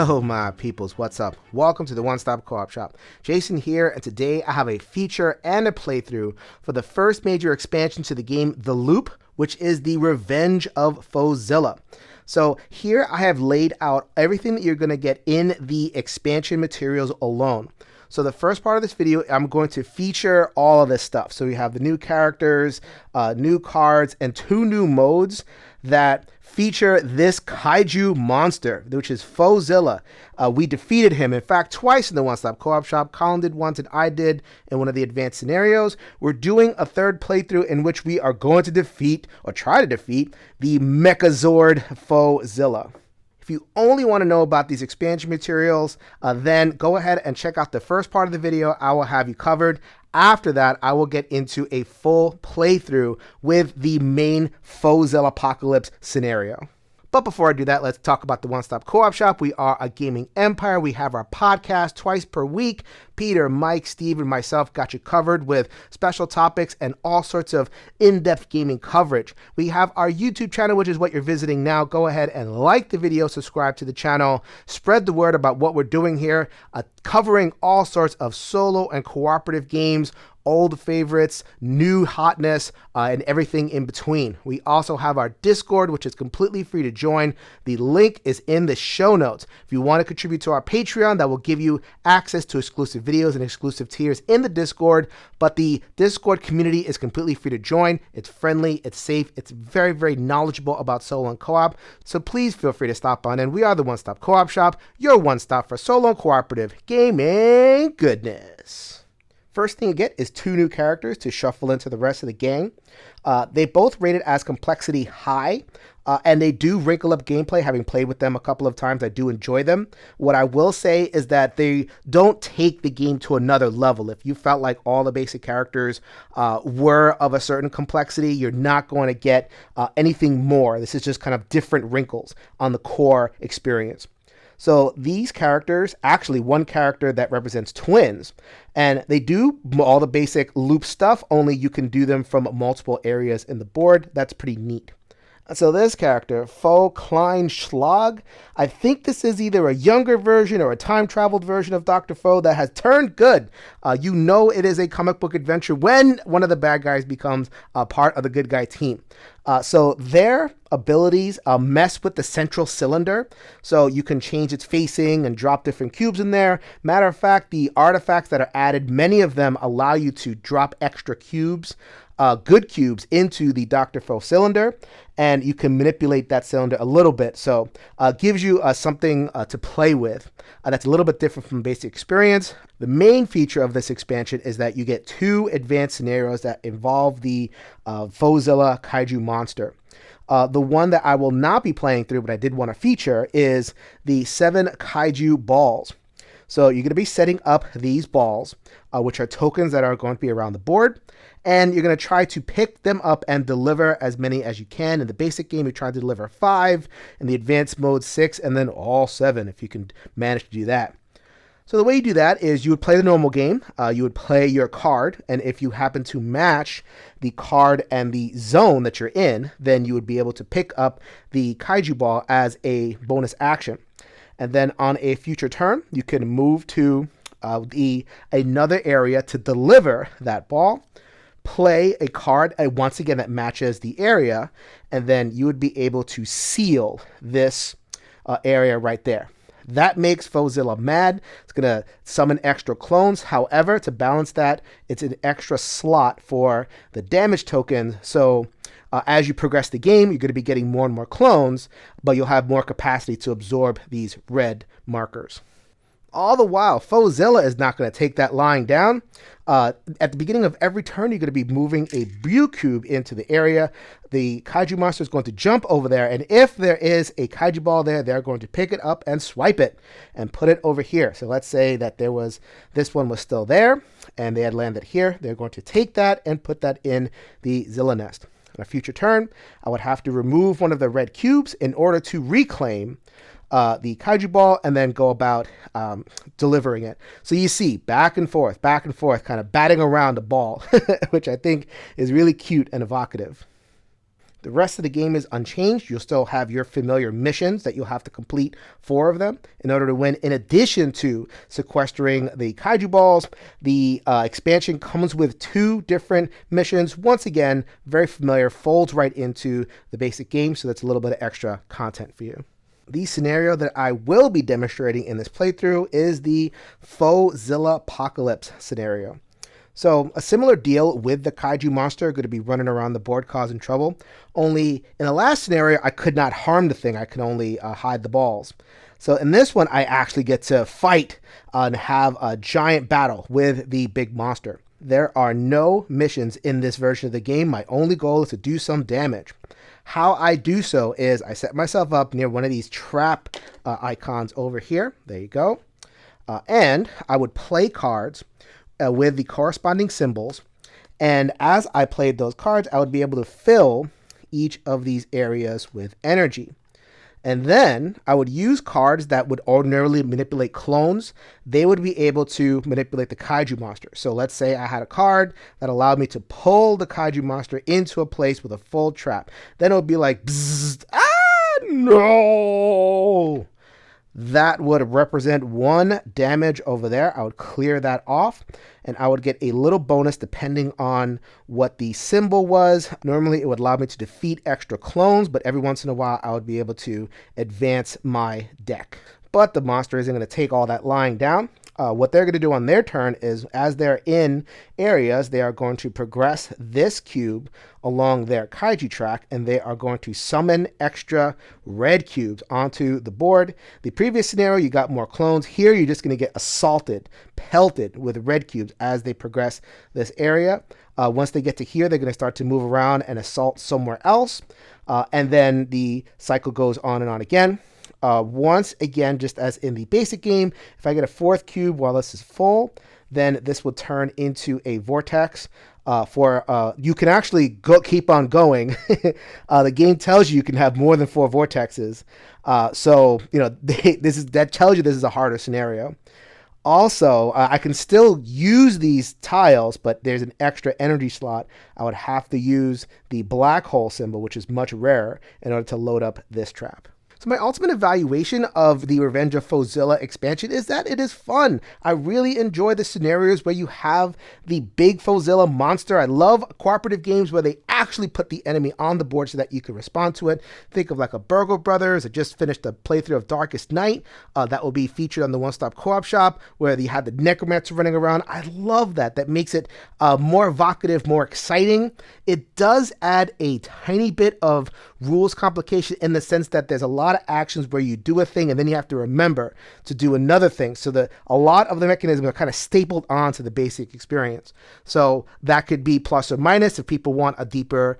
Yo, my peoples, what's up? Welcome to the One Stop Co-op Shop. Jason here, and today I have a feature and a playthrough for the first major expansion to the game, The Loop, which is the Revenge of Fauxzilla. So here I have laid out everything that you're going to get in the expansion materials alone. So the first part of this video, I'm going to feature all of this stuff. So we have the new characters, new cards, and 2 new modes that feature this kaiju monster, which is Fauxzilla. We defeated him, in fact, twice in the One Stop Co-op Shop. Colin did once and I did in one of the advanced scenarios. We're doing a third playthrough in which we are going to defeat, or try to defeat, the Mechazord Fauxzilla. If you only want to know about these expansion materials, then go ahead and check out the first part of the video. I will have you covered. After that, I will get into a full playthrough with the main Fauxzillapocalypse scenario. But before I do that, let's talk about the One Stop Co-op Shop. We are a gaming empire. We have our podcast twice per week. Peter, Mike, Steve, and myself got you covered with special topics and all sorts of in-depth gaming coverage. We have our YouTube channel, which is what you're visiting now. Go ahead and like the video, subscribe to the channel, spread the word about what we're doing here, covering all sorts of solo and cooperative games, old favorites, new hotness, and everything in between. We also have our Discord, which is completely free to join. The link is in the show notes. If you want to contribute to our Patreon, that will give you access to exclusive videos and exclusive tiers in the Discord. But the Discord community is completely free to join. It's friendly, it's safe, it's very, very knowledgeable about solo and co-op. So please feel free to stop on in. We are the One Stop Co-op Shop, your one stop for solo and cooperative gaming goodness. First thing you get is 2 new characters to shuffle into the rest of the gang. They both rated as complexity high, and they do wrinkle up gameplay. Having played with them a couple of times, I do enjoy them. What I will say is that they don't take the game to another level. If you felt like all the basic characters were of a certain complexity, you're not going to get anything more. This is just kind of different wrinkles on the core experience. So these characters, actually one character that represents twins, and they do all the basic loop stuff, only you can do them from multiple areas in the board. That's pretty neat. So this character, Fauxzilla, I think this is either a younger version or a time-traveled version of Dr. Faux that has turned good. You know it is a comic book adventure when one of the bad guys becomes a part of the good guy team. So their abilities mess with the central cylinder, so you can change its facing and drop different cubes in there. Matter of fact, the artifacts that are added, many of them allow you to drop extra cubes, good cubes, into the Dr. Faux cylinder, and you can manipulate that cylinder a little bit. So gives you something to play with that's a little bit different from basic experience. The main feature of this expansion is that you get 2 advanced scenarios that involve the Fauxzilla kaiju monster. The one that I will not be playing through, but I did want to feature, is the 7 kaiju balls. So you're going to be setting up these balls, which are tokens that are going to be around the board, and you're going to try to pick them up and deliver as many as you can. In the basic game, you try to deliver 5, in the advanced mode 6, and then all 7 if you can manage to do that. So the way you do that is you would play the normal game, you would play your card, and if you happen to match the card and the zone that you're in, then you would be able to pick up the kaiju ball as a bonus action. And then on a future turn, you can move to another area to deliver that ball, play a card, once again, that matches the area, and then you would be able to seal this area right there. That makes Fauxzilla mad. It's going to summon extra clones. However, to balance that, it's an extra slot for the damage token. So as you progress the game, you're going to be getting more and more clones, but you'll have more capacity to absorb these red markers. All the while, Fauxzilla is not going to take that lying down. At the beginning of every turn, you're going to be moving a Brew Cube into the area. The Kaiju Monster is going to jump over there, and if there is a Kaiju Ball there, they're going to pick it up and swipe it and put it over here. So let's say that this one was still there, and they had landed here. They're going to take that and put that in the Zilla Nest. On a future turn, I would have to remove one of the red cubes in order to reclaim the Kaiju Ball and then go about delivering it. So you see back and forth, kind of batting around the ball, which I think is really cute and evocative. The rest of the game is unchanged. You'll still have your familiar missions that you'll have to complete 4 of them in order to win. In addition to sequestering the kaiju balls, the expansion comes with 2 different missions. Once again, very familiar, folds right into the basic game, so that's a little bit of extra content for you. The scenario that I will be demonstrating in this playthrough is the Fauxzillapocalypse scenario. So a similar deal with the kaiju monster going to be running around the board causing trouble. Only in the last scenario, I could not harm the thing. I could only hide the balls. So in this one, I actually get to fight and have a giant battle with the big monster. There are no missions in this version of the game. My only goal is to do some damage. How I do so is I set myself up near one of these trap icons over here. There you go. And I would play cards with the corresponding symbols. And as I played those cards, I would be able to fill each of these areas with energy. And then I would use cards that would ordinarily manipulate clones. They would be able to manipulate the kaiju monster. So let's say I had a card that allowed me to pull the kaiju monster into a place with a full trap. Then it would be like, bzzzt, no! That would represent 1 damage over there. I would clear that off, and I would get a little bonus depending on what the symbol was. Normally, it would allow me to defeat extra clones, but every once in a while, I would be able to advance my deck. But the monster isn't going to take all that lying down. What they're going to do on their turn is, as they're in areas, they are going to progress this cube along their kaiju track, and they are going to summon extra red cubes onto the board. The previous scenario, you got more clones. Here, you're just going to get assaulted, pelted with red cubes as they progress this area. Once they get to here, they're going to start to move around and assault somewhere else. And then the cycle goes on and on again. Once again, just as in the basic game, if I get a 4th cube while this is full, then this will turn into a vortex. You can actually keep on going. The game tells you can have more than 4 vortexes. So that tells you this is a harder scenario. Also, I can still use these tiles, but there's an extra energy slot. I would have to use the black hole symbol, which is much rarer, in order to load up this trap. So my ultimate evaluation of the Revenge of Fauxzilla expansion is that it is fun. I really enjoy the scenarios where you have the big Fauxzilla monster. I love cooperative games where they actually put the enemy on the board so that you can respond to it. Think of like a Burgle Brothers. I just finished a playthrough of Darkest Night. That will be featured on the One Stop Co-op Shop, where you had the necromancer running around. I love that. That makes it more evocative, more exciting. It does add a tiny bit of rules complication in the sense that there's a lot of actions where you do a thing and then you have to remember to do another thing. So that a lot of the mechanisms are kind of stapled onto the basic experience. So that could be plus or minus. If people want a deeper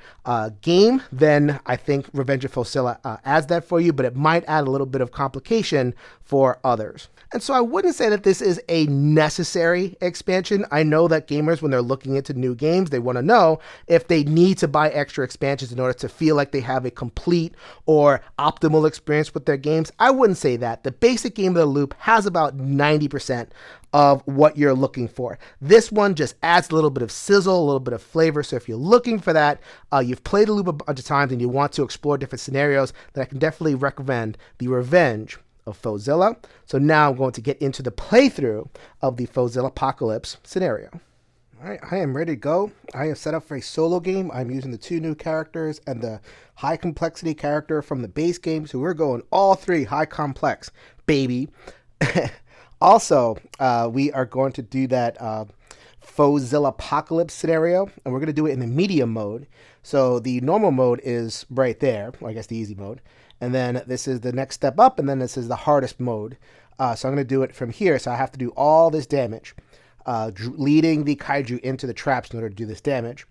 game, then I think Revenge of Fauxzilla adds that for you, but it might add a little bit of complication for others. And so I wouldn't say that this is a necessary expansion. I know that gamers, when they're looking into new games, they want to know if they need to buy extra expansions in order to feel like they have a complete or optimal experience with their games. I wouldn't say that. The basic game of the loop has about 90% of what you're looking for. This one just adds a little bit of sizzle, a little bit of flavor. So if you're looking for that, you've played the loop a bunch of times and you want to explore different scenarios, then I can definitely recommend the Revenge of Fauxzilla. So now I'm going to get into the playthrough of the Fauxzillapocalypse scenario. All right, I am ready to go. I have set up for a solo game. I'm using the 2 new characters and the high complexity character from the base game. So we're going all 3 high complex, baby. Also, we are going to do that Fauxzillapocalypse scenario, and we're going to do it in the medium mode. So the normal mode is right there, or I guess the easy mode. And then this is the next step up, and then this is the hardest mode. So I'm going to do it from here. So I have to do all this damage, leading the kaiju into the traps in order to do this damage.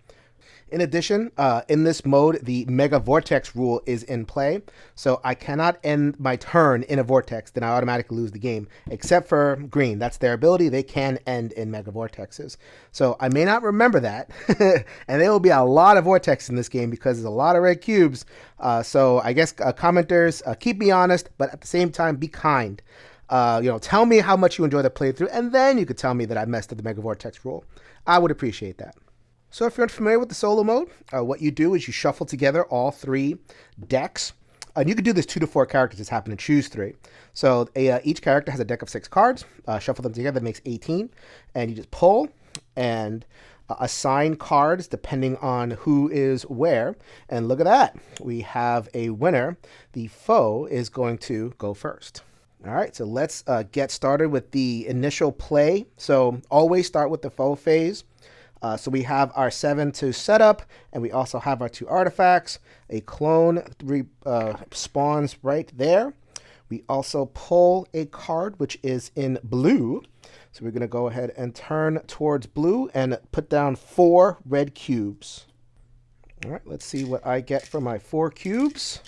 In addition, in this mode, the Mega Vortex rule is in play. So I cannot end my turn in a vortex, then I automatically lose the game, except for green. That's their ability. They can end in Mega Vortexes. So I may not remember that. And there will be a lot of vortex in this game because there's a lot of red cubes. So I guess commenters, keep me honest, but at the same time, be kind. Tell me how much you enjoy the playthrough, and then you could tell me that I messed up the Mega Vortex rule. I would appreciate that. So if you're unfamiliar with the solo mode, what you do is you shuffle together all 3 decks. And you can do this 2 to 4 characters, just happen to choose 3. So each character has a deck of 6 cards. Shuffle them together makes 18. And you just pull and assign cards depending on who is where. And look at that. We have a winner. The foe is going to go first. All right, so let's get started with the initial play. So always start with the foe phase. So we have our 7 to set up, and we also have our 2 artifacts. A clone spawns right there. We also pull a card, which is in blue. So we're going to go ahead and turn towards blue and put down 4 red cubes. All right, let's see what I get for my 4 cubes.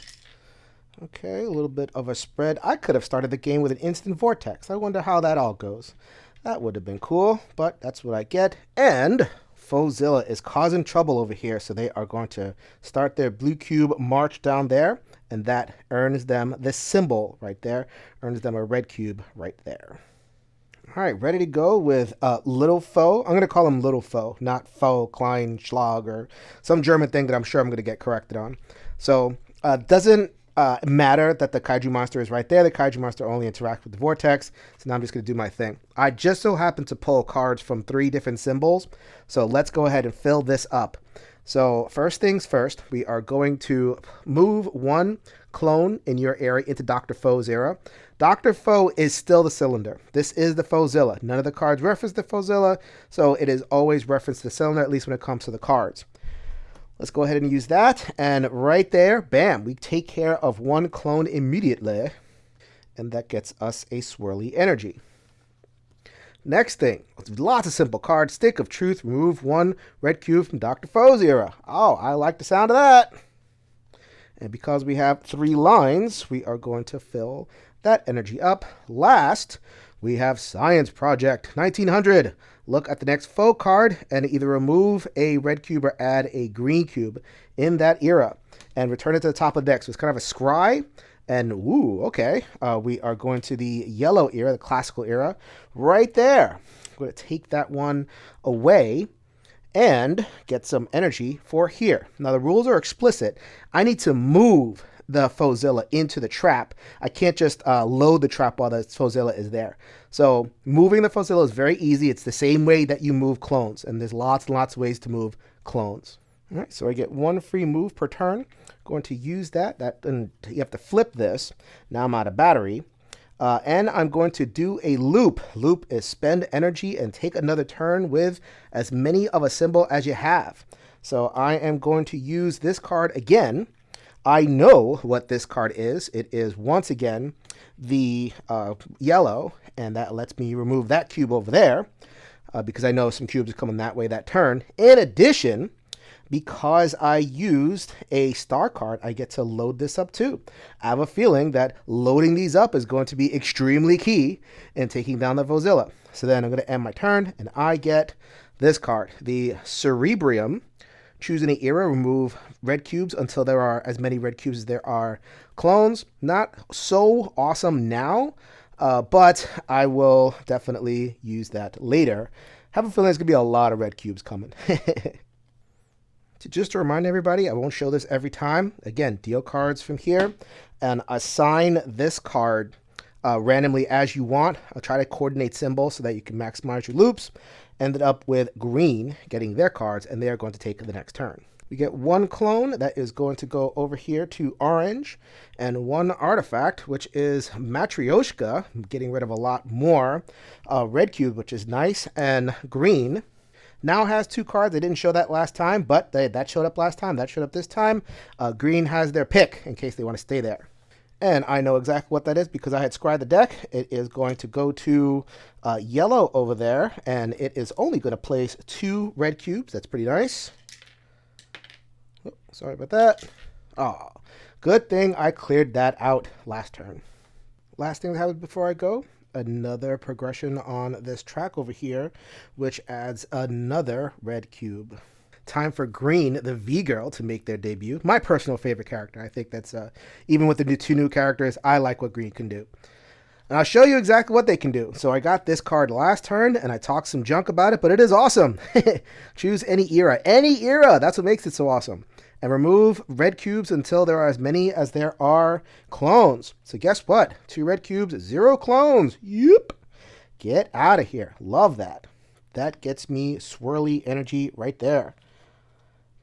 Okay, a little bit of a spread. I could have started the game with an instant vortex. I wonder how that all goes. That would have been cool, but that's what I get. And Fauxzilla is causing trouble over here, so they are going to start their blue cube march down there, and that earns them this symbol right there, earns them a red cube right there. All right, ready to go with Little Foe. I'm going to call him Little Foe, not Foe, Klein, Schlag, or some German thing that I'm sure I'm going to get corrected on. So doesn't matter that the kaiju monster is right there. The kaiju monster only interacts with the vortex. So now I'm just going to do my thing. I just so happen to pull cards from 3 different symbols. So let's go ahead and fill this up. So first things first, we are going to move 1 clone in your area into Dr. Foe's era. Dr. Foe is still the cylinder. This is the Fauxzilla. None of the cards reference the Fauxzilla, so it is always referenced the cylinder, at least when it comes to the cards. Let's go ahead and use that. And right there, bam, we take care of 1 clone immediately. And that gets us a swirly energy. Next thing, lots of simple cards. Stick of Truth, remove 1 red cube from Dr. Foe's era. Oh, I like the sound of that. And because we have 3 lines, we are going to fill that energy up. Last, we have Science Project 1900. Look at the next foe card and either remove a red cube or add a green cube in that era and return it to the top of the deck. So it's kind of a scry. And woo, okay. We are going to the yellow era, the classical era, right there. I'm going to take that one away and get some energy for here. Now the rules are explicit. I need to move the Fauxzilla into the trap. I can't just load the trap while the Fauxzilla is there. So moving the Fauxzilla is very easy. It's the same way that you move clones, and there's lots and lots of ways to move clones. All right, so I get 1 free move per turn. Going to use that. And you have to flip this. Now I'm out of battery. And I'm going to do a loop. Loop is spend energy and take another turn with as many of a symbol as you have. So I am going to use this card again. I know what this card is. It is, once again, the yellow, and that lets me remove that cube over there because I know some cubes are coming that way that turn. In addition, because I used a star card, I get to load this up too. I have a feeling that loading these up is going to be extremely key in taking down the Fauxzilla. So then I'm going to end my turn, and I get this card, the Cerebrium. Choose any era, remove red cubes until there are as many red cubes as there are clones. Not so awesome now, but I will definitely use that later. Have a feeling there's going to be a lot of red cubes coming. Just to remind everybody, I won't show this every time. Again, deal cards from here and assign this card randomly as you want. I'll try to coordinate symbols so that you can maximize your loops. Ended up with green getting their cards, and they are going to take the next turn. We get 1 clone that is going to go over here to orange, and 1 artifact, which is Matryoshka, getting rid of a lot more red cube, which is nice, and green now has 2 cards. They didn't show that last time, but that showed up last time. That showed up this time. Green has their pick in case they want to stay there. And I know exactly what that is because I had scried the deck. It is going to go to yellow over there, and it is only going to place 2 red cubes. That's pretty nice. Oh, sorry about that. Oh, good thing I cleared that out last turn. Last thing that happens before I go, another progression on this track over here, which adds another red cube. Time for Green, the V-Girl, to make their debut. My personal favorite character. I think that's, even with the 2 new characters, I like what Green can do. And I'll show you exactly what they can do. So I got this card last turn, and I talked some junk about it, but it is awesome. Choose any era. Any era! That's what makes it so awesome. And remove red cubes until there are as many as there are clones. So guess what? 2 red cubes, 0 clones. Yep. Get out of here. Love that. That gets me swirly energy right there.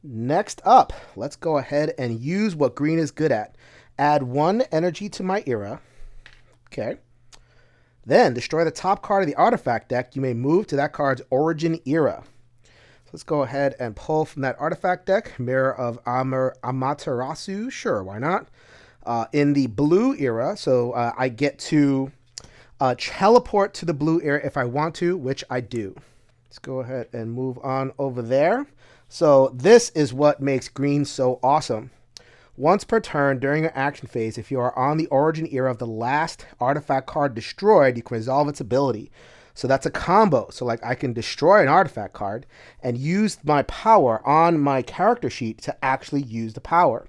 Next up, let's go ahead and use what green is good at. Add 1 energy to my era. Okay. Then destroy the top card of the artifact deck. You may move to that card's origin era. So let's go ahead and pull from that artifact deck. Mirror of Amaterasu. Sure, why not? In the blue era, so I get to teleport to the blue era if I want to, which I do. Let's go ahead and move on over there. So this is what makes green so awesome. Once per turn during your action phase, if you are on the origin era of the last artifact card destroyed, you can resolve its ability. So that's a combo. So like I can destroy an artifact card and use my power on my character sheet to actually use the power.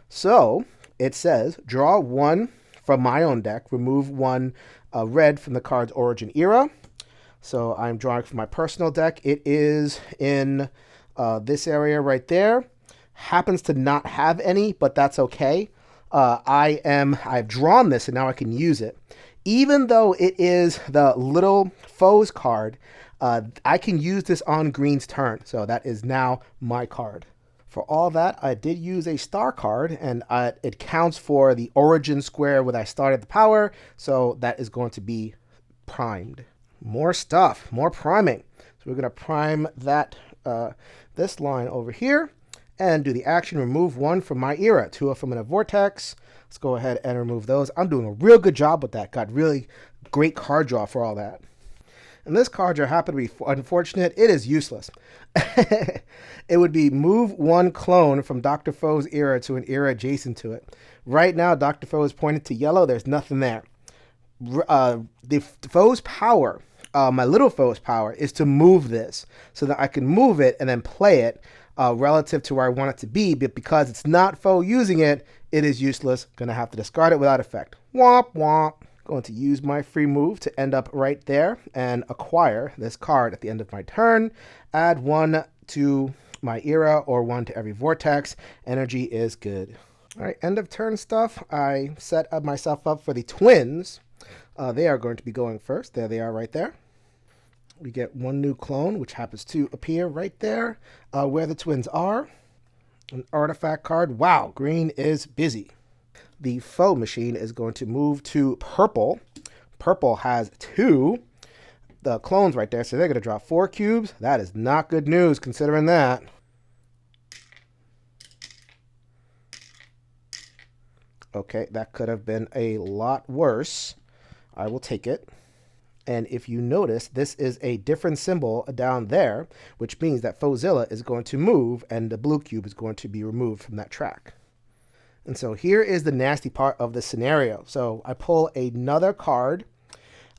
So it says draw 1 from my own deck, remove 1 red from the card's origin era. So I'm drawing from my personal deck. It is in this area right there. Happens to not have any, but that's okay. I've drawn this and now I can use it. Even though it is the little foes card, I can use this on green's turn. So that is now my card. For all that, I did use a star card, and it counts for the origin square where I started the power. So that is going to be primed. More stuff, more priming. So we're going to prime that this line over here. And do the action, remove 1 from my era, 2 from a vortex. Let's go ahead and remove those. I'm doing a real good job with that. Got really great card draw for all that. And this card draw happened to be unfortunate. It is useless. It would be move 1 clone from Dr. Foe's era to an era adjacent to it. Right now, Dr. Foe is pointed to yellow. There's nothing there. The Foe's power, my little Foe's power, is to move this so that I can move it and then play it relative to where I want it to be, but because it's not Foe using it, it is useless. Gonna have to discard it without effect. Womp womp. Going to use my free move to end up right there and acquire this card at the end of my turn. Add 1 to my era or 1 to every vortex. Energy is good. All right, end of turn stuff. I set myself up for the twins. They are going to be going first. There they are right there. We get 1 new clone, which happens to appear right there where the twins are. An artifact card. Wow, green is busy. The foe machine is going to move to purple. Purple has 2 the clones right there, so they're going to draw 4 cubes. That is not good news considering that. Okay, that could have been a lot worse. I will take it. And if you notice, this is a different symbol down there, which means that Fauxzilla is going to move and the blue cube is going to be removed from that track. And so here is the nasty part of the scenario. So I pull another card.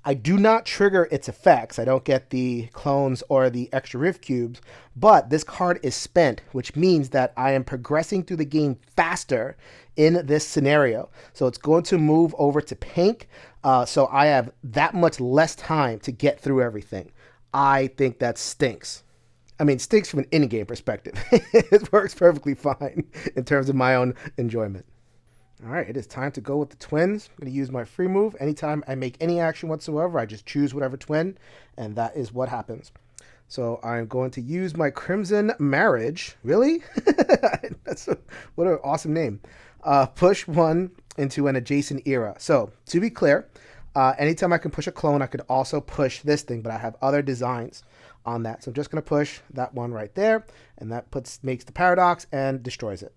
I do not trigger its effects. I don't get the clones or the extra rift cubes, but this card is spent, which means that I am progressing through the game faster in this scenario. So it's going to move over to pink. So I have that much less time to get through everything. I think that stinks. I mean, stinks from an in-game perspective. It works perfectly fine in terms of my own enjoyment. All right, it is time to go with the twins. I'm going to use my free move. Anytime I make any action whatsoever, I just choose whatever twin, and that is what happens. So I'm going to use my Crimson Marriage. Really? What an awesome name. Push 1 into an adjacent era. So to be clear, anytime I can push a clone, I could also push this thing, but I have other designs on that. So I'm just going to push that one right there, and that makes the paradox and destroys it.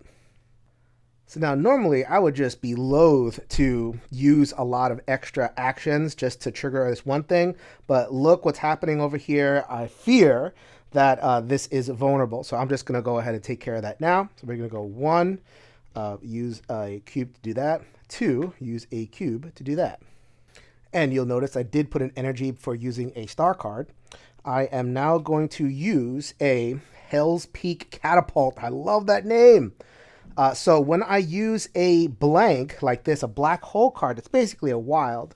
So now normally I would just be loath to use a lot of extra actions just to trigger this one thing, but look what's happening over here. I fear that this is vulnerable. So I'm just going to go ahead and take care of that now. So we're going to go 1, use a cube to do that. 2, use a cube to do that. And you'll notice I did put an energy for using a star card. I am now going to use a Hell's Peak Catapult. I love that name. So when I use a blank like this, a black hole card, it's basically a wild.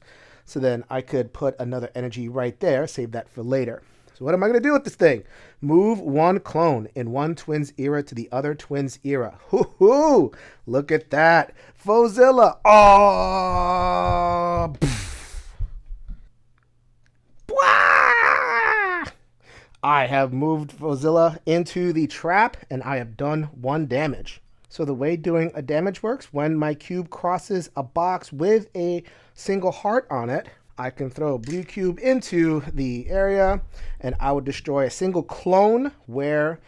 So then I could put another energy right there, save that for later. So what am I going to do with this thing? Move one clone in one twin's era to the other twin's era. Hoo-hoo! Look at that. Fauxzilla. Oh! I have moved Fauxzilla into the trap, and I have done 1 damage. So the way doing a damage works, when my cube crosses a box with a single heart on it, I can throw a blue cube into the area, and I would destroy a single clone where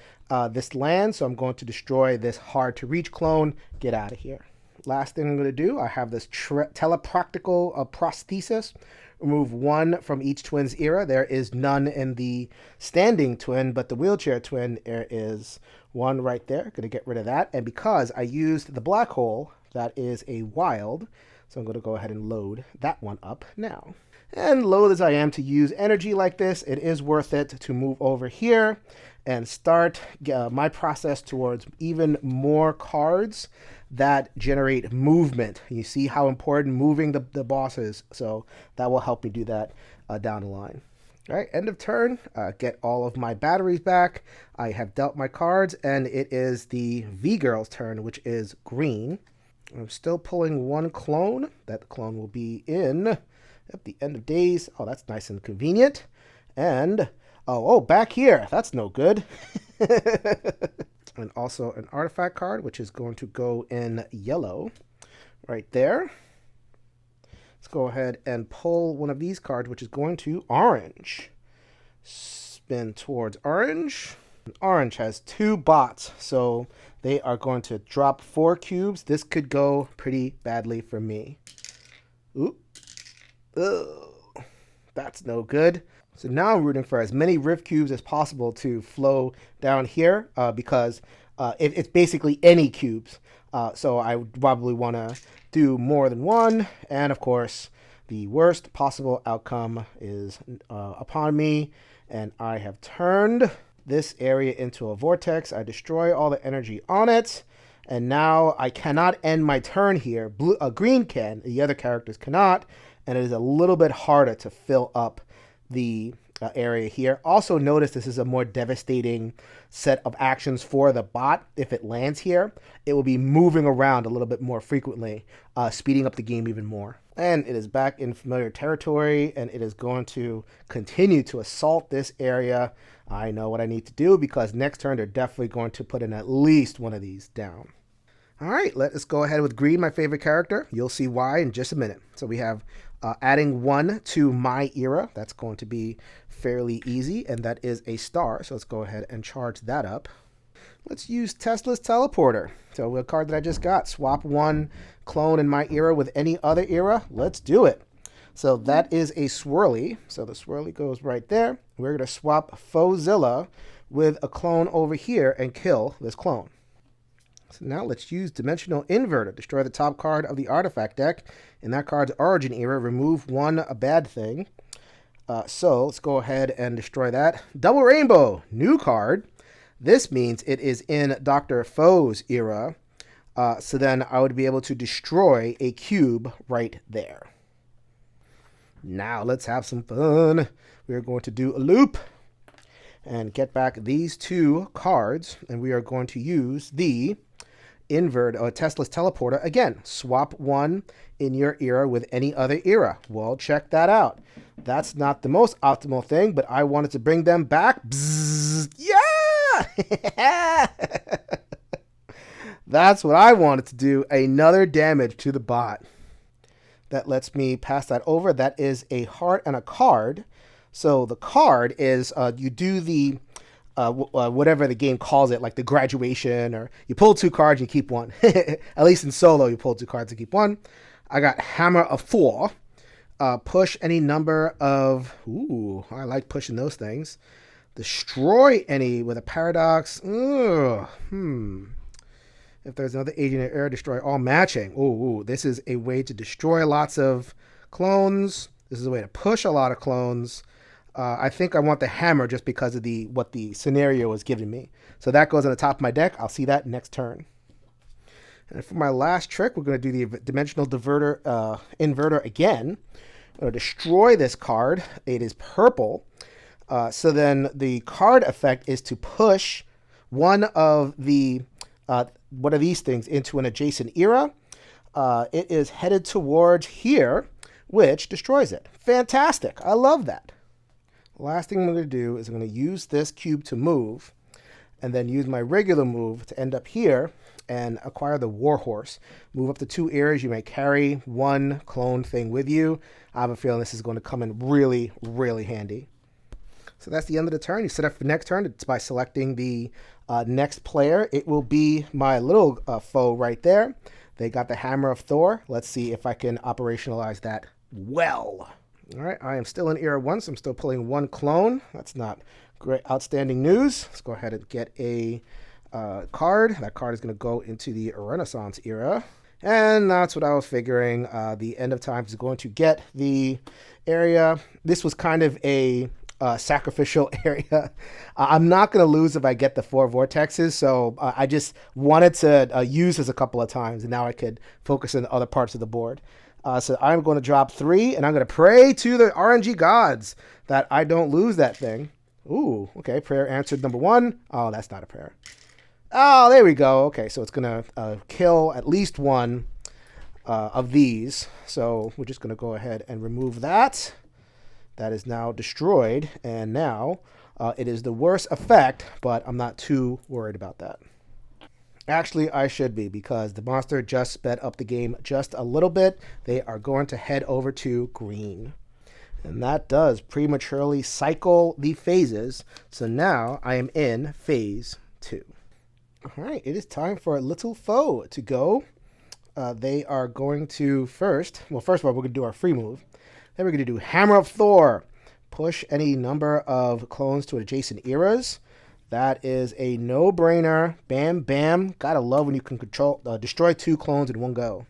this lands. So I'm going to destroy this hard to reach clone. Get out of here. Last thing I'm going to do, I have this telepractical prosthesis. Remove 1 from each twin's era. There is none in the standing twin, but the wheelchair twin, there is 1 right there. Going to get rid of that. And because I used the black hole, that is a wild. So I'm going to go ahead and load that one up now. And loath as I am to use energy like this, it is worth it to move over here and start my process towards even more cards that generate movement. You see how important moving the boss is, so that will help me do that down the line. All right, end of turn, get all of my batteries back. I have dealt my cards, and it is the V-Girl's turn, which is green. I'm still pulling 1 clone. That clone will be in at the end of days. Oh, that's nice and convenient. And, oh, back here. That's no good. And also an artifact card, which is going to go in yellow right there. Let's go ahead and pull one of these cards, which is going to orange. Spin towards orange. Orange has 2 bots, so they are going to drop 4 cubes. This could go pretty badly for me. Oop. Ugh. That's no good. So now I'm rooting for as many rift cubes as possible to flow down here because it's basically any cubes. So I would probably want to do more than 1. And of course, the worst possible outcome is upon me. And I have turned this area into a vortex. I destroy all the energy on it. And now I cannot end my turn here. Green can, the other characters cannot. And it is a little bit harder to fill up the area here. Also notice this is a more devastating set of actions for the bot. If it lands here, it will be moving around a little bit more frequently, speeding up the game even more. And it is back in familiar territory, and it is going to continue to assault this area. I know what I need to do because next turn they're definitely going to put in at least 1 of these down. All right, let us go ahead with green, my favorite character. You'll see why in just a minute. So we have adding 1 to my era. That's going to be fairly easy, and that is a star. So let's go ahead and charge that up. Let's use Tesla's teleporter. So a card that I just got. Swap 1 clone in my era with any other era. Let's do it. So that is a swirly. So the swirly goes right there. We're going to swap Fauxzilla with a clone over here and kill this clone. So now let's use Dimensional Inverter. Destroy the top card of the artifact deck. In that card's origin era, remove 1 a bad thing. So let's go ahead and destroy that. Double Rainbow, new card. This means it is in Dr. Foe's era. So then I would be able to destroy a cube right there. Now let's have some fun. We are going to do a loop and get back these 2 cards. And we are going to use the invert or Tesla's teleporter again. Swap 1 in your era with any other era. Well, check that out. That's not the most optimal thing, but I wanted to bring them back. Bzzz, yeah! That's what I wanted to do. Another damage to the bot. That lets me pass that over. That is a heart and a card. So the card is you do the whatever the game calls it, like the graduation, or you pull 2 cards, you keep 1. At least in solo, you pull 2 cards and keep 1. I got Hammer of Thor. Push any number of, ooh, I like pushing those things. Destroy any with a paradox. If there's another agent in air, destroy all matching. Ooh, this is a way to destroy lots of clones. This is a way to push a lot of clones. I think I want the hammer just because of what the scenario was giving me. So that goes on the top of my deck. I'll see that next turn. And for my last trick, we're going to do the dimensional inverter again. I'm going to destroy this card. It is purple. So then the card effect is to push one of these things into an adjacent era. It is headed towards here, which destroys it. Fantastic. I love that. Last thing I'm going to do is I'm going to use this cube to move, and then use my regular move to end up here and acquire the Warhorse. Move up to 2 eras. You may carry one clone thing with you. I have a feeling this is going to come in really, really handy. So that's the end of the turn. You set up for next turn. It's by selecting the next player. It will be my little foe right there. They got the Hammer of Thor. Let's see if I can operationalize that well. All right, I am still in Era 1, so I'm still pulling 1 clone. That's not great, outstanding news. Let's go ahead and get a card. That card is going to go into the Renaissance era. And that's what I was figuring. The End of Times is going to get the area. This was kind of a sacrificial area. I'm not going to lose if I get the 4 vortexes, so I just wanted to use this a couple of times, and now I could focus on other parts of the board. So I'm going to drop 3, and I'm going to pray to the RNG gods that I don't lose that thing. Ooh, okay, prayer answered number 1. Oh, that's not a prayer. Oh, there we go. Okay, so it's going to kill at least 1 of these. So we're just going to go ahead and remove that. That is now destroyed, and now it is the worst effect, but I'm not too worried about that. Actually, I should be, because the monster just sped up the game just a little bit. They are going to head over to green. And that does prematurely cycle the phases. So now I am in phase 2. All right, it is time for a little foe to go. They are going to first of all, we're going to do our free move. Then we're going to do Hammer of Thor. Push any number of clones to adjacent eras. That is a no-brainer. Bam, bam. Gotta love when you can destroy 2 clones in one go.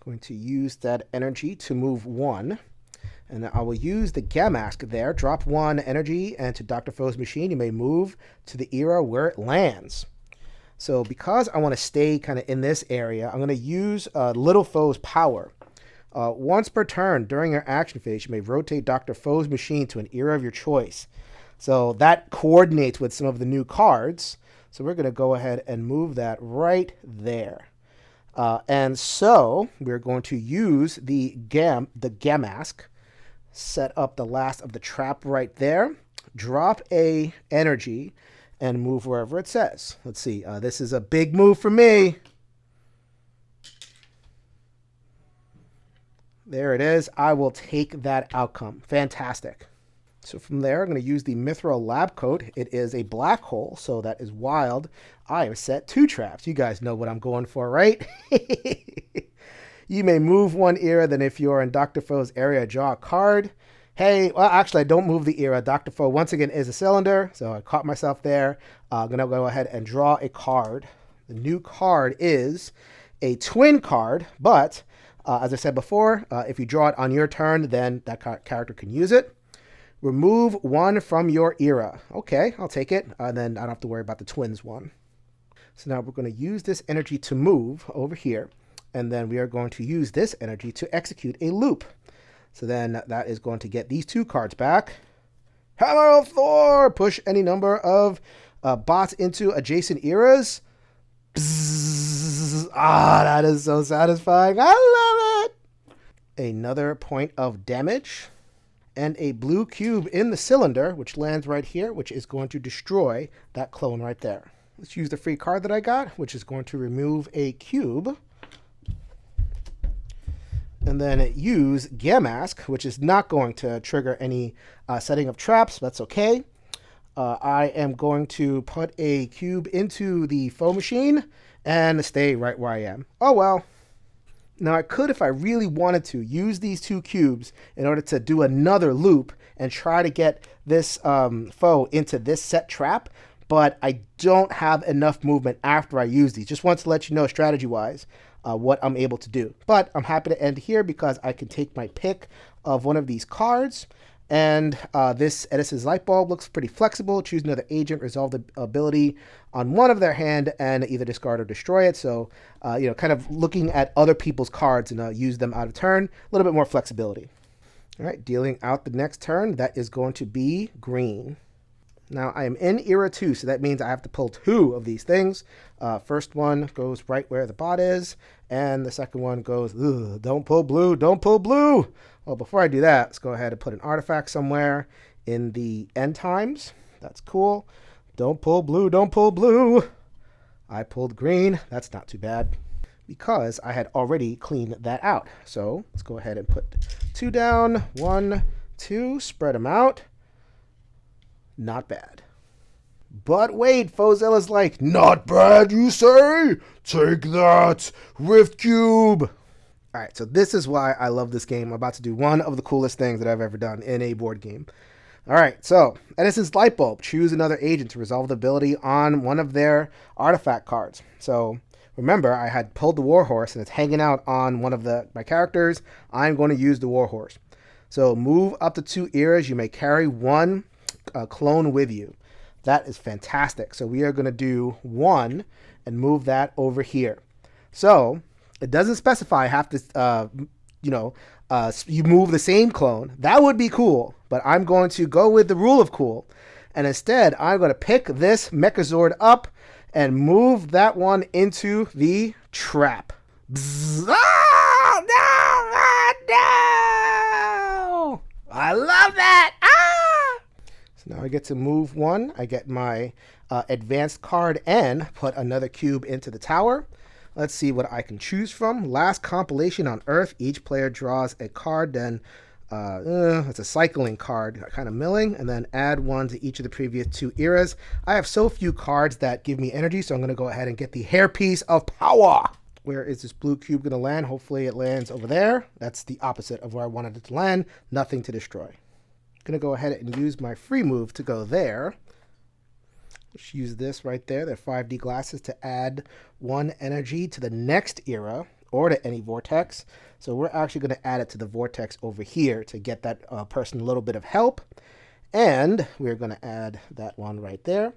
Going to use that energy to move 1. And I will use the Gamask there. Drop 1 energy, and to Dr. Foe's machine, you may move to the era where it lands. So because I want to stay kind of in this area, I'm going to use Little Foe's power. Once per turn during your action phase, you may rotate Dr. Foe's machine to an era of your choice. So that coordinates with some of the new cards. So we're going to go ahead and move that right there. And so we're going to use the Gamask, set up the last of the trap right there, drop a energy, and move wherever it says. Let's see. This is a big move for me. There it is. I will take that outcome. Fantastic. So from there, I'm going to use the Mithril Lab Coat. It is a black hole, so that is wild. I have set 2 traps. You guys know what I'm going for, right? You may move 1 era, then if you're in Dr. Foe's area, draw a card. Hey, well, actually, I don't move the era. Dr. Foe, once again, is a cylinder, so I caught myself there. I'm going to go ahead and draw a card. The new card is a twin card, but as I said before, if you draw it on your turn, then that character can use it. Remove 1 from your era. Okay, I'll take it. Then I don't have to worry about the twins one. So now we're going to use this energy to move over here. And then we are going to use this energy to execute a loop. So then that is going to get these 2 cards back. Hammer of Thor! Push any number of bots into adjacent eras. Bzzz. Ah, that is so satisfying. I love it! Another point of damage. And a blue cube in the cylinder, which lands right here, which is going to destroy that clone right there. Let's use the free card that I got, which is going to remove a cube. And then use Gamask, which is not going to trigger any setting of traps. That's okay. I am going to put a cube into the foe machine and stay right where I am. Oh, well. Now, I could, if I really wanted to, use these 2 cubes in order to do another loop and try to get this foe into this set trap, but I don't have enough movement after I use these. Just want to let you know, strategy-wise, what I'm able to do. But I'm happy to end here because I can take my pick of one of these cards. And this Edison's Light Bulb looks pretty flexible. Choose another agent, resolve the ability on one of their hand, and either discard or destroy it. So, kind of looking at other people's cards and use them out of turn. A little bit more flexibility. All right, dealing out the next turn, that is going to be green. Now I am in era 2, so that means I have to pull 2 of these things. First one goes right where the bot is, and the second one goes, don't pull blue, don't pull blue. Well, before I do that, let's go ahead and put an artifact somewhere in the end times. That's cool. Don't pull blue, don't pull blue. I pulled green. That's not too bad because I had already cleaned that out. So let's go ahead and put 2 down. 1, 2, spread them out. Not bad. But wait, Fauxzilla's like, not bad, you say? Take that, Rift Cube. All right, so this is why I love this game. I'm about to do one of the coolest things that I've ever done in a board game. All right, so Edison's Light Bulb. Choose another agent to resolve the ability on one of their artifact cards. So remember, I had pulled the Warhorse, and it's hanging out on one of my characters. I'm going to use the Warhorse. So move up to 2 eras. You may carry 1 clone with you. That is fantastic. So we are going to do 1 and move that over here. So it doesn't specify have to, you move the same clone. That would be cool, but I'm going to go with the rule of cool. And instead, I'm going to pick this Mechazord up and move that one into the trap. Bzz. Oh, no! I love that! So now I get to move 1. I get my advanced card and put another cube into the tower. Let's see what I can choose from. Last compilation on Earth. Each player draws a card, then it's a cycling card, kind of milling, and then add 1 to each of the previous 2 eras. I have so few cards that give me energy, so I'm going to go ahead and get the Hairpiece of Power. Where is this blue cube going to land? Hopefully it lands over there. That's the opposite of where I wanted it to land. Nothing to destroy. Going to go ahead and use my free move to go there. Let's use this right there. They're 5D glasses to add 1 energy to the next era or to any vortex. So we're actually going to add it to the vortex over here to get that person a little bit of help. And we're going to add that one right there.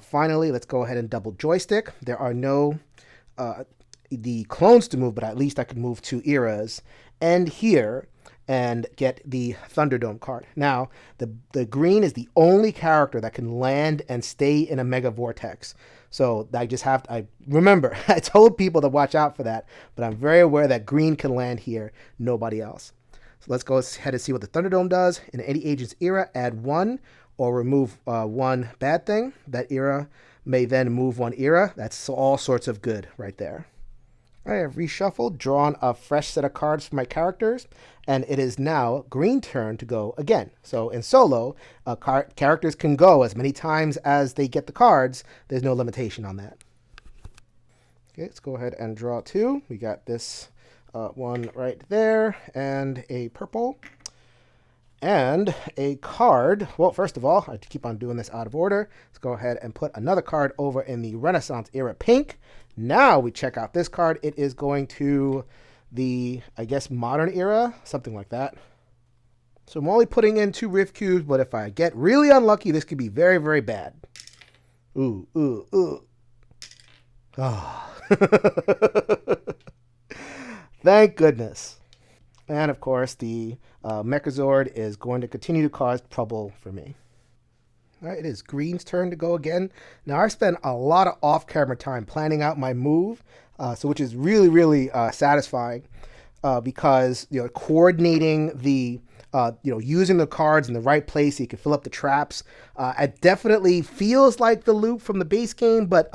Finally, let's go ahead and double joystick. There are no the clones to move, but at least I can move 2 eras. And here, and get the Thunderdome card. Now, the green is the only character that can land and stay in a Mega Vortex. So I remember, I told people to watch out for that, but I'm very aware that green can land here, nobody else. So let's go ahead and see what the Thunderdome does. In any agent's era, add 1 or remove 1 bad thing. That era may then move 1 era. That's all sorts of good right there. I have reshuffled, drawn a fresh set of cards for my characters, and it is now green turn to go again. So in solo, characters can go as many times as they get the cards. There's no limitation on that. Okay, let's go ahead and draw 2. We got this one right there, and a purple, and a card. Well, first of all, I keep on doing this out of order. Let's go ahead and put another card over in the Renaissance era pink. Now we check out this card. It is going to the, I guess, modern era, something like that. So I'm only putting in 2 Rift Cubes, but if I get really unlucky, this could be very, very bad. Ooh, ooh, ooh. Oh. Thank goodness. And of course, the Mechazord is going to continue to cause trouble for me. All right, it is green's turn to go again. Now, I spent a lot of off-camera time planning out my move, which is really, really satisfying because, coordinating the, using the cards in the right place so you can fill up the traps. It definitely feels like the loop from the base game, but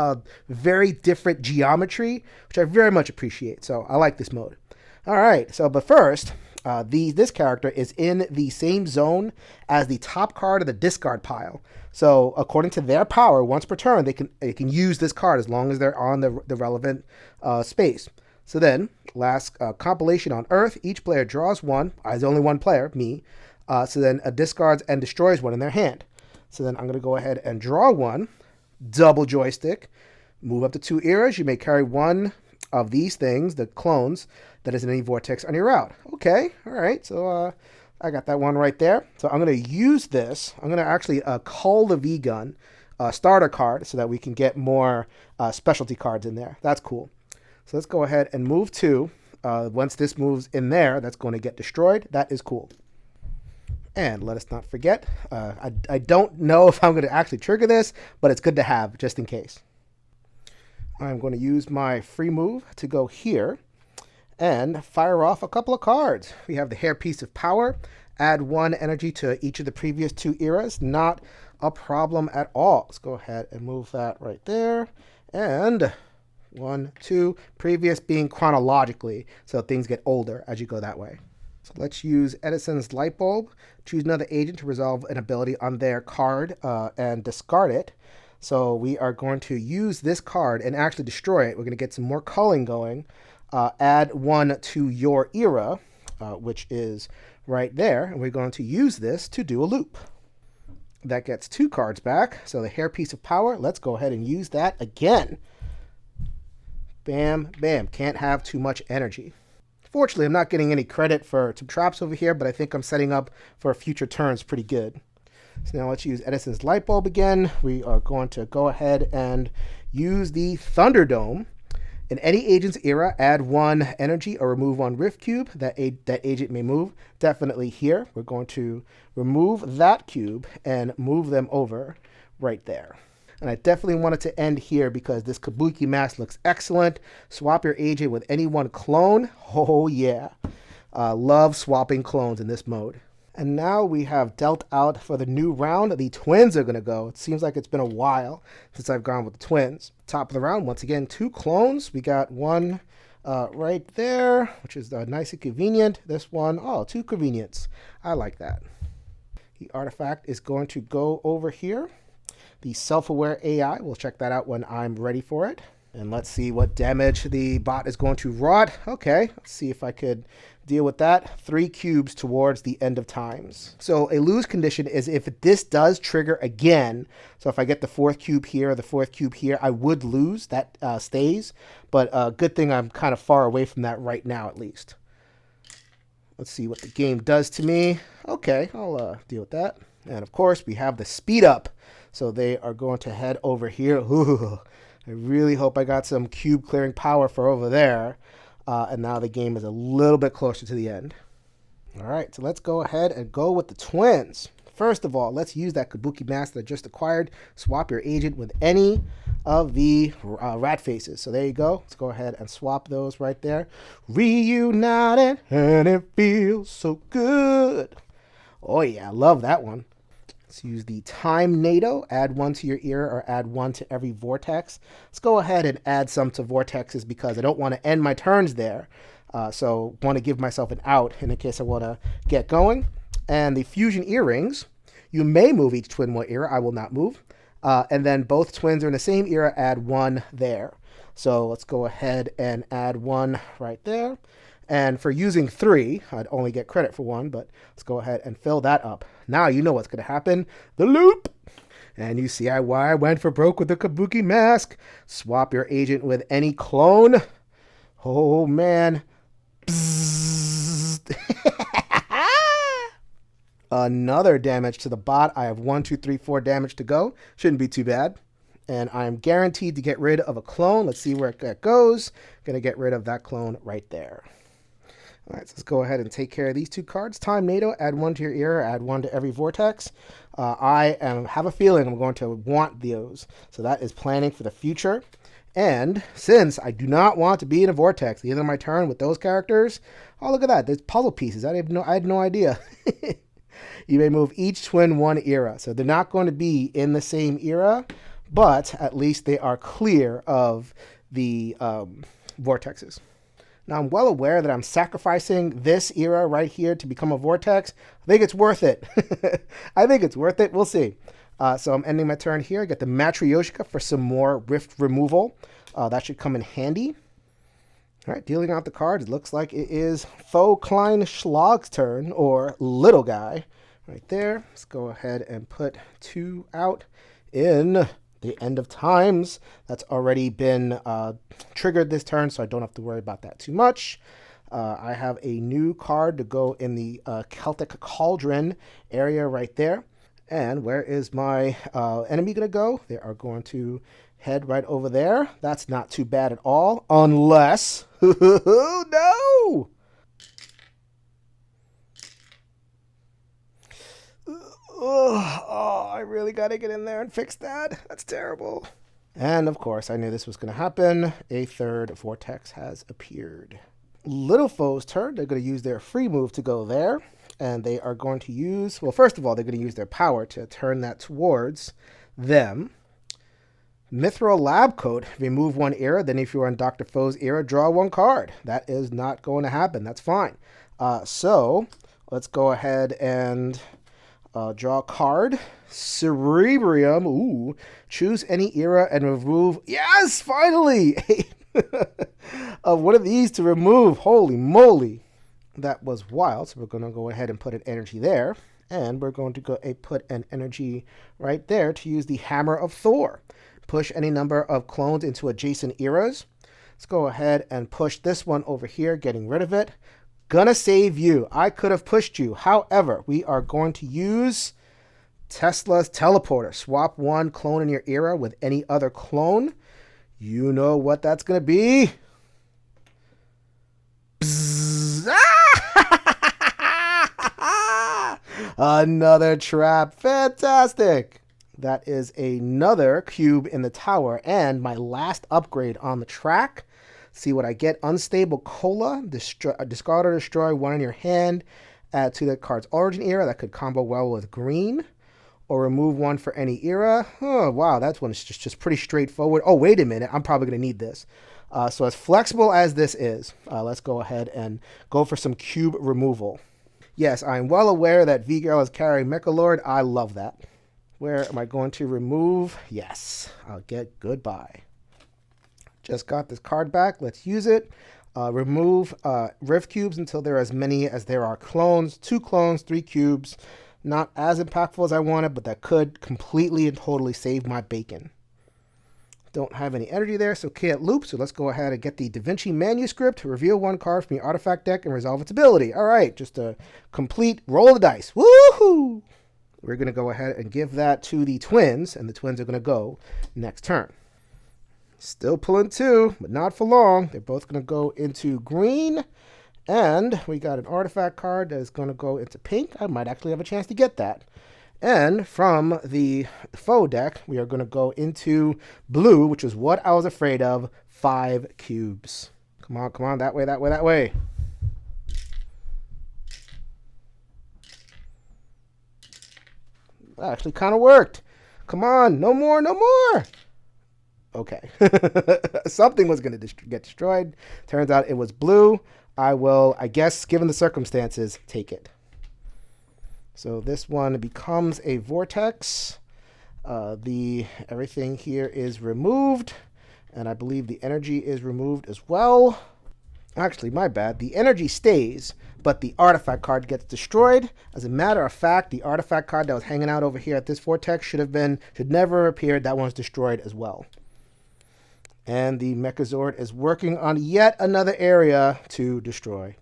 very different geometry, which I very much appreciate. So I like this mode. All right, but first, this character is in the same zone as the top card of the discard pile. So according to their power, once per turn, they can use this card as long as they're on the relevant space. So then, last compilation on Earth, each player draws 1. There's only 1 player, me. So then discards and destroys 1 in their hand. So then I'm going to go ahead and draw 1, double joystick, move up to 2 eras. You may carry 1 of these things, the clones, that is in any vortex on your route. Okay, all right, so I got that one right there. So I'm going to use this. I'm going to actually cull the V-Gun starter card so that we can get more specialty cards in there. That's cool. So let's go ahead and move 2. Once this moves in there, that's going to get destroyed. That is cool. And let us not forget, I don't know if I'm going to actually trigger this, but it's good to have just in case. I'm going to use my free move to go here and fire off a couple of cards. We have the Hairpiece of Power. Add 1 energy to each of the previous 2 eras. Not a problem at all. Let's go ahead and move that right there. And 1, 2, previous being chronologically, so things get older as you go that way. So let's use Edison's Light Bulb. Choose another agent to resolve an ability on their card and discard it. So we are going to use this card and actually destroy it. We're going to get some more culling going. Add 1 to your era, which is right there. And we're going to use this to do a loop. That gets 2 cards back. So the Hairpiece of Power, let's go ahead and use that again. Bam, bam. Can't have too much energy. Fortunately, I'm not getting any credit for some traps over here, but I think I'm setting up for future turns pretty good. So now let's use Edison's Light Bulb again. We are going to go ahead and use the Thunderdome. In any agent's era, add 1 energy or remove 1 Rift Cube that agent may move. Definitely here. We're going to remove that cube and move them over right there. And I definitely want it to end here because this Kabuki mask looks excellent. Swap your agent with any one clone. Oh yeah. Love swapping clones in this mode. And now we have dealt out for the new round. The twins are going to go. It seems like it's been a while since I've gone with the twins. Top of the round, once again, 2 clones. We got one right there, which is nice and convenient. This one, oh, 2 convenience. I like that. The artifact is going to go over here. The self-aware AI, we'll check that out when I'm ready for it. And let's see what damage the bot is going to rot. Okay, let's see if I could deal with that. 3 cubes towards the end of times. So a lose condition is if this does trigger again. So if I get the 4th cube here or the 4th cube here, I would lose. That stays. But good thing I'm kind of far away from that right now at least. Let's see what the game does to me. Okay, I'll deal with that. And of course, we have the speed up. So they are going to head over here. Ooh, I really hope I got some cube clearing power for over there. And now the game is a little bit closer to the end. All right, so let's go ahead and go with the twins. First of all, let's use that Kabuki mask that I just acquired. Swap your agent with any of the rat faces. So there you go. Let's go ahead and swap those right there. Reunited, and it feels so good. Oh yeah, I love that one. Let's use the Time NATO. Add 1 to your era or add 1 to every vortex. Let's go ahead and add some to vortexes because I don't want to end my turns there. So want to give myself an out in case I want to get going. And the Fusion Earrings. You may move each twin 1 era. I will not move. And then both twins are in the same era. Add 1 there. So let's go ahead and add 1 right there. And for using 3, I'd only get credit for 1, but let's go ahead and fill that up. Now you know what's going to happen. The loop! And you see why I went for broke with the Kabuki mask. Swap your agent with any clone. Oh, man. Another damage to the bot. I have 1, 2, 3, 4 damage to go. Shouldn't be too bad. And I'm guaranteed to get rid of a clone. Let's see where that goes. Going to get rid of that clone right there. All right, so let's go ahead and take care of these 2 cards. Time NATO, add 1 to your era, add 1 to every vortex. I have a feeling I'm going to want those. So that is planning for the future. And since I do not want to be in a vortex the end of my turn with those characters, oh, look at that. There's puzzle pieces. I had no idea. You may move each twin 1 era. So they're not going to be in the same era, but at least they are clear of the vortexes. Now, I'm well aware that I'm sacrificing this era right here to become a vortex. I think it's worth it. I think it's worth it. We'll see. So I'm ending my turn here. I get the Matryoshka for some more rift removal. That should come in handy. All right, dealing out the cards. It looks like it is Fauxzilla's turn, or little guy, right there. Let's go ahead and put 2 out in the end of times. That's already been triggered this turn, so I don't have to worry about that too much. I have a new card to go in the Celtic Cauldron area right there. And where is my enemy going to go? They are going to head right over there. That's not too bad at all, unless... no! really gotta get in there and fix that. That's terrible. And of course, I knew this was gonna happen. A third vortex has appeared. Little foe's turn. They're gonna use their free move to go there. And they are going to use, well, first of all, they're going to use their power to turn that towards them. Mithril Lab Coat, remove one era. Then if you're on Dr. Foe's era, draw one card. That is not going to happen. That's fine. So let's go ahead and draw a card. Cerebrium. Ooh. Choose any era and remove. Yes, finally! One of these to remove. Holy moly. That was wild. So we're going to go ahead and put an energy there. And we're going to go put an energy right there to use the Hammer of Thor. Push any number of clones into adjacent eras. Let's go ahead and push this one over here, getting rid of it. Gonna save you. I could have pushed you. However, we are going to use Tesla's teleporter. Swap one clone in your era with any other clone. You know what that's going to be. Bzzz. Ah! Another trap. Fantastic. That is another cube in the tower and my last upgrade on the track. See what I get. Unstable Cola. Discard or destroy one in your hand. Add to the card's origin era. That could combo well with green. Or remove one for any era. Oh, wow. That one is just pretty straightforward. Oh, wait a minute. I'm probably going to need this. So as flexible as this is, let's go ahead and go for some cube removal. Yes, I'm well aware that V-Girl is carrying Mechalord. I love that. Where am I going to remove? Yes, I'll get goodbye. Just got this card back. Let's use it. Remove Rift Cubes until there are as many as there are clones. 2 clones, 3 cubes. Not as impactful as I wanted, but that could completely and totally save my bacon. Don't have any energy there, so can't loop. So let's go ahead and get the Da Vinci manuscript, reveal one card from your artifact deck, and resolve its ability. All right, just a complete roll of the dice. Woohoo! We're going to go ahead and give that to the twins, and the twins are going to go next turn. Still pulling 2, but not for long. They're both going to go into green, and we got an artifact card that is going to go into pink. I might actually have a chance to get that. And from the foe deck, we are going to go into blue, which is what I was afraid of, 5 cubes. Come on, come on, that way, that way, that way. That actually kind of worked. Come on, no more, no more. Okay. Something was going to get destroyed. Turns out it was blue. I will, I guess, given the circumstances, take it. So this one becomes a vortex. Everything here is removed. And I believe the energy is removed as well. Actually, my bad. The energy stays, but the artifact card gets destroyed. As a matter of fact, the artifact card that was hanging out over here at this vortex should never have appeared. That one's destroyed as well. And the Mechazord is working on yet another area to destroy.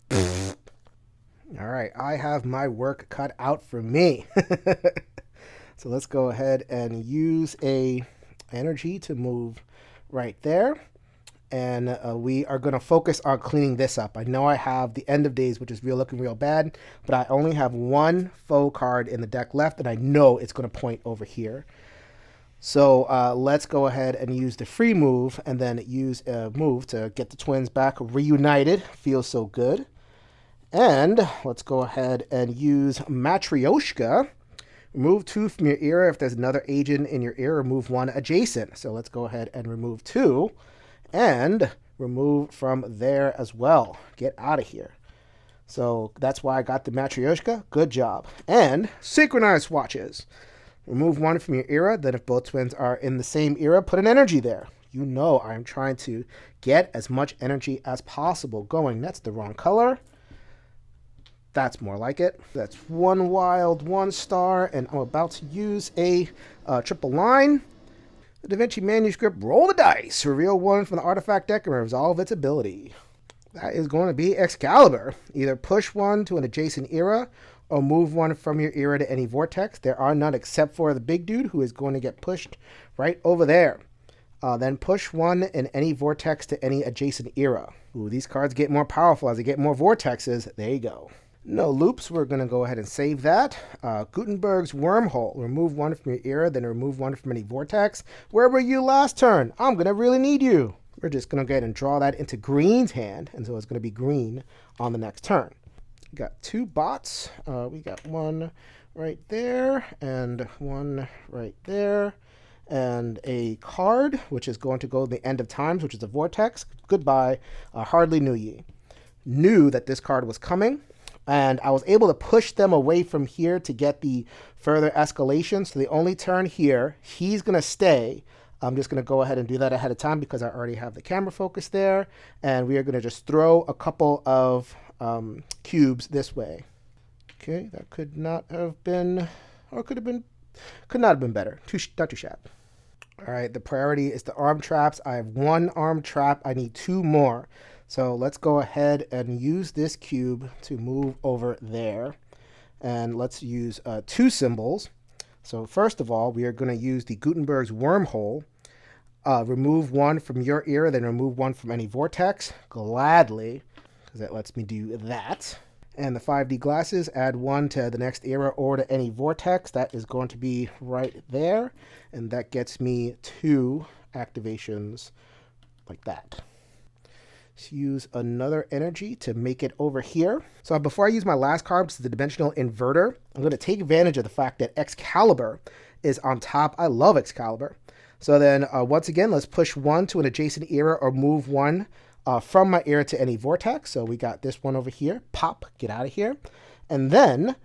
All right, I have my work cut out for me. So let's go ahead and use a energy to move right there. And we are going to focus on cleaning this up. I know I have the End of Days, which is looking real bad, but I only have 1 foe card in the deck left, and I know it's going to point over here. So let's go ahead and use the free move, and then use a move to get the twins back reunited. Feels so good. And let's go ahead and use Matryoshka. Remove 2 from your era. If there's another agent in your era, remove 1 adjacent. So let's go ahead and remove 2. And remove from there as well. Get out of here. So that's why I got the Matryoshka. Good job. And synchronized swatches. Remove 1 from your era. Then if both twins are in the same era, put an energy there. You know I'm trying to get as much energy as possible going. That's the wrong color. That's more like it. That's 1 wild, 1 star, and I'm about to use a triple line. The Da Vinci manuscript, roll the dice. Reveal 1 from the artifact deck and resolve its ability. That is going to be Excalibur. Either push 1 to an adjacent era or move 1 from your era to any vortex. There are none except for the big dude who is going to get pushed right over there. Then push 1 in any vortex to any adjacent era. Ooh, these cards get more powerful as they get more vortexes. There you go. No loops. We're going to go ahead and save that. Gutenberg's wormhole. Remove one from your era, then remove one from any vortex. Where were you last turn? I'm going to really need you. We're just going to go ahead and draw that into green's hand, and so it's going to be green on the next turn. We got two bots. We got one right there and one right there. And a card, which is going to go to the end of times, which is a vortex. Goodbye. Hardly knew ye. Knew that this card was coming. And I was able to push them away from here to get the further escalation. So the only turn here, he's going to stay. I'm just going to go ahead and do that ahead of time because I already have the camera focus there. And we are going to just throw a couple of cubes this way. Okay, that could not have been, or could not have been better. Not too shabby. All right, the priority is the arm traps. I have one arm trap. I need two more. So let's go ahead and use this cube to move over there. And let's use two symbols. So first of all, we are going to use the Gutenberg's wormhole. Remove one from your era, then remove one from any vortex. Gladly, because that lets me do that. And the 5D glasses, add one to the next era or to any vortex. That is going to be right there. And that gets me two activations like that. Let's use another energy to make it over here. So before I use my last card, which is the dimensional inverter, I'm going to take advantage of the fact that Excalibur is on top. I love Excalibur. So then once again, let's push one to an adjacent era or move one from my era to any vortex. So we got this one over here. Pop, get out of here. And then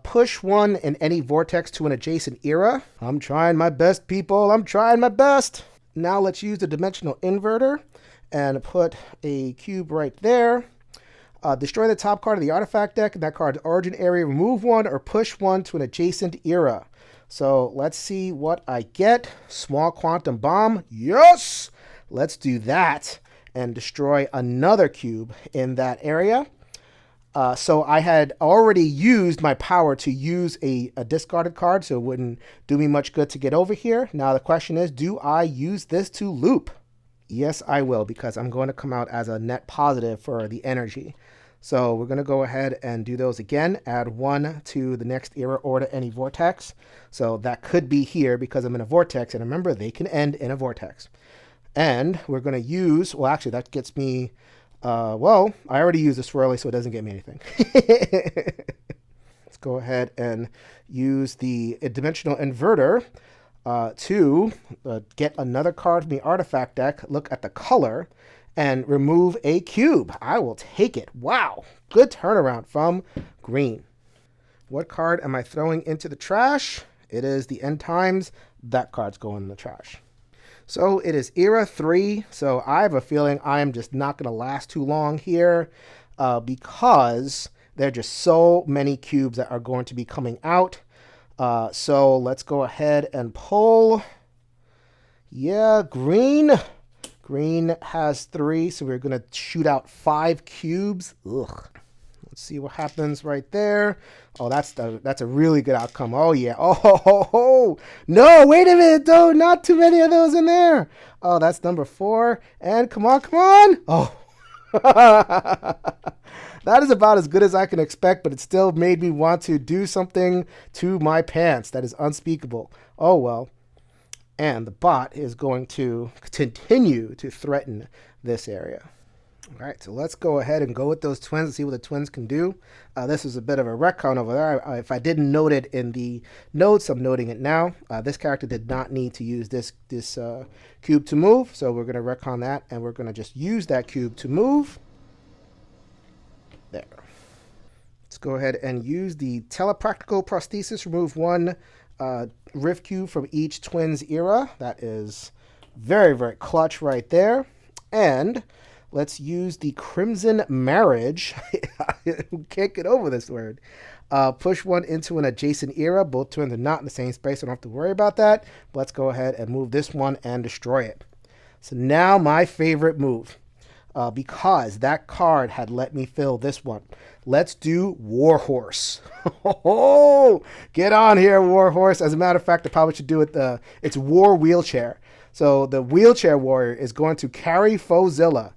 push one in any vortex to an adjacent era. I'm trying my best, people. I'm trying my best. Now let's use the dimensional inverter and put a cube right there. Destroy the top card of the artifact deck in that card's origin area. Remove one or push one to an adjacent era. So let's see what I get. Small quantum bomb. Yes! Let's do that and destroy another cube in that area. So I had already used my power to use a discarded card, so it wouldn't do me much good to get over here. Now the question is, do I use this to loop? Yes, I will, because I'm going to come out as a net positive for the energy. So we're going to go ahead and do those again. Add one to the next era or to any vortex. So that could be here because I'm in a vortex. And remember, they can end in a vortex. And we're going to use, well, actually, that gets me, well, I already used the swirly, so it doesn't get me anything. Let's go ahead and use the dimensional inverter to get another card from the artifact deck, look at the color, and remove a cube. I will take it. Wow. Good turnaround from green. What card am I throwing into the trash? It is the End Times. That card's going in the trash. So it is Era 3. So I have a feeling I am just not going to last too long here because there are just so many cubes that are going to be coming out. So let's go ahead and pull. Yeah, green. Green has 3, so we're going to shoot out 5 cubes. Ugh. Let's see what happens right there. Oh, that's a really good outcome. Oh, yeah. Oh, no, wait a minute, though. Not too many of those in there. Oh, that's number 4. And come on, come on. Oh. That is about as good as I can expect, but it still made me want to do something to my pants. That is unspeakable. Oh, well. And the bot is going to continue to threaten this area. All right, so let's go ahead and go with those twins and see what the twins can do. This is a bit of a retcon over there. If I didn't note it in the notes, I'm noting it now. This character did not need to use this cube to move, so we're going to retcon that, and we're going to just use that cube to move. There. Let's go ahead and use the telepractical prosthesis. Remove one rift cube from each twins era. That is very, very clutch right there. And let's use the Crimson Marriage. Can't get over this word. Push one into an adjacent era. Both twins are not in the same space, so I don't have to worry about that. But let's go ahead and move this one and destroy it. So now my favorite move. Because that card had let me fill this one. Let's do Warhorse. Get on here, Warhorse. As a matter of fact, I probably should do it. It's War Wheelchair. So the Wheelchair Warrior is going to carry Fauxzilla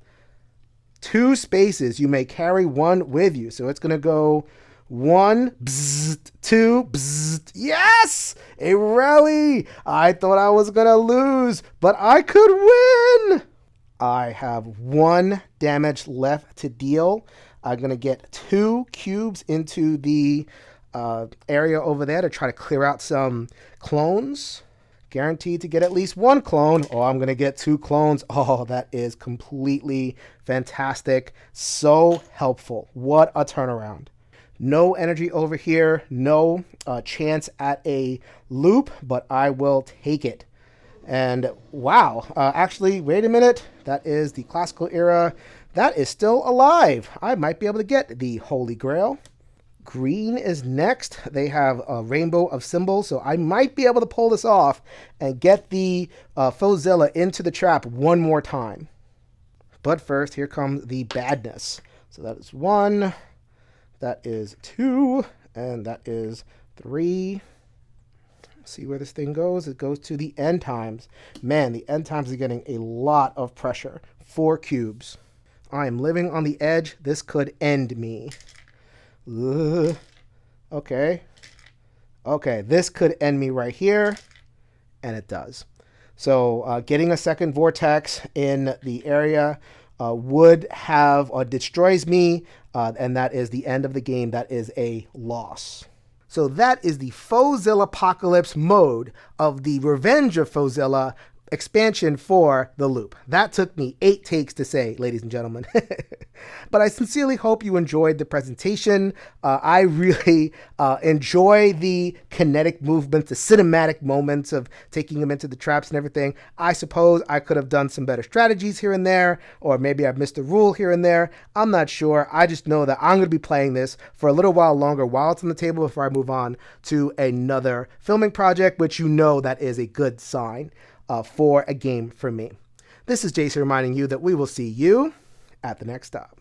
2 spaces. You may carry 1 with you. So it's going to go 1, bzzzt, 2, bzzzt. Yes! A rally! I thought I was going to lose, but I could win! I have 1 damage left to deal. I'm going to get 2 cubes into the area over there to try to clear out some clones. Guaranteed to get at least 1 clone. Oh, I'm going to get 2 clones. Oh, that is completely fantastic. So helpful. What a turnaround. No energy over here. No chance at a loop, but I will take it. And wow, actually, wait a minute. That is the classical era. That is still alive. I might be able to get the Holy Grail. Green is next. They have a rainbow of symbols, so I might be able to pull this off and get the Fauxzilla into the trap one more time. But first, here comes the badness. So that is 1, that is 2, and that is 3. See where this thing goes. It goes to the end times. Man, the end times are getting a lot of pressure. 4 cubes. I am living on the edge. This could end me. Okay. Okay, this could end me right here. And it does. So getting a second vortex in the area would have or destroys me. And that is the end of the game. That is a loss. So that is the Fauxzillapocalypse mode of the Revenge of Fauxzilla expansion for the loop. That took me 8 takes to say, ladies and gentlemen. But I sincerely hope you enjoyed the presentation. I really enjoy the kinetic movements, the cinematic moments of taking them into the traps and everything. I suppose I could have done some better strategies here and there, or maybe I've missed a rule here and there. I'm not sure. I just know that I'm going to be playing this for a little while longer while it's on the table before I move on to another filming project, which you know that is a good sign for a game for me. This is Jason reminding you that we will see you at the next stop.